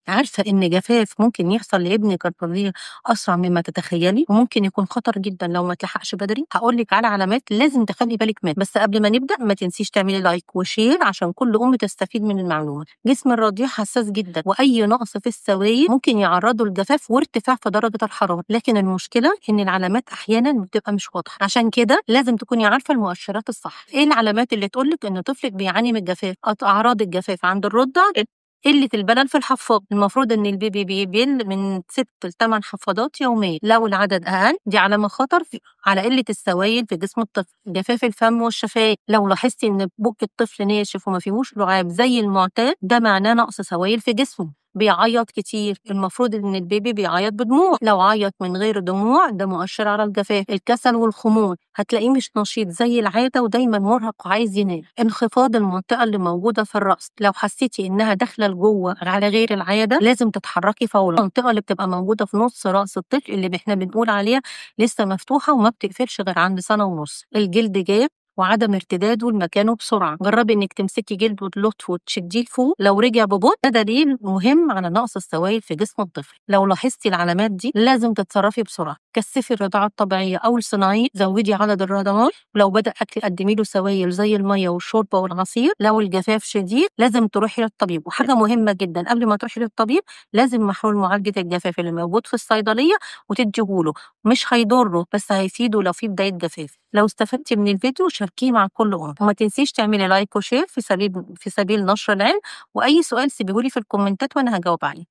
عارفة إن جفاف ممكن يحصل لابنك الرضيع أسرع مما تتخيلي، وممكن يكون خطر جدا لو ما اتلحقش بدري. هقولك على علامات لازم تخلي بالك منها، بس قبل ما نبدأ ما تنسيش تعملي لايك وشير عشان كل أم تستفيد من المعلومة. جسم الرضيع حساس جدا، وأي نقص في السوائل ممكن يعرضه للجفاف وارتفاع في درجة الحرارة، لكن المشكلة إن العلامات أحيانا بتبقى مش واضحة. عشان كده لازم تكوني عارفة المؤشرات الصح. إيه العلامات اللي تقولك إن طفلك بيعاني من الجفاف؟ أعراض الجفاف عند الرضع: قلة البلل في الحفاض، المفروض إن البيبي بيبل من 6 ل8 حفاضات يوميا. لو العدد أقل دي علامة خطر على قلة السوائل في جسم الطفل. جفاف الفم والشفايف، لو لاحظتي إن بق الطفل ناشف وما فيهوش لعاب زي المعتاد ده معناه نقص سوائل في جسمه. بيعيط كتير، المفروض إن البيبي بيعيط بدموع. لو عيط من غير دموع ده مؤشر على الجفاف. الكسل والخمول، هتلاقيه مش نشيط زي العادة ودايما مرهق وعايز ينام. انخفاض المنطقة اللي موجودة في الرأس، لو حسيتي إنها داخلة لجوه على غير العادة لازم تتحركي فورا. المنطقة اللي بتبقى موجودة في نص رأس الطفل اللي احنا بنقول عليها لسه مفتوحة وما بتقفلش غير عند سنة ونص. الجلد جاف وعدم ارتداده لمكانه بسرعة، جربي انك تمسكي جلده بلطف وتشديه لفوق. لو رجع ببطء ده دليل مهم على نقص السوائل في جسم الطفل. لو لاحظتي العلامات دي لازم تتصرفي بسرعة. كثفي الرضاعة الطبيعية او الصناعية، زودي عدد الرضعات. ولو بدأ اكل قدمي له سوائل زي المية والشوربة والعصير. لو الجفاف شديد لازم تروحي للطبيب. وحاجة مهمة جدا قبل ما تروحي للطبيب، لازم محلول معالجة الجفاف اللي موجود في الصيدلية وتديهوله. مش هيضره بس هيفيده لو في بداية جفاف. لو استفدتي من الفيديو شاركيه مع كل أم، وما تنسيش تعملي لايك وشير في سبيل نشر العلم. وأي سؤال سيبيهولي في الكومنتات وأنا هجاوب عليه.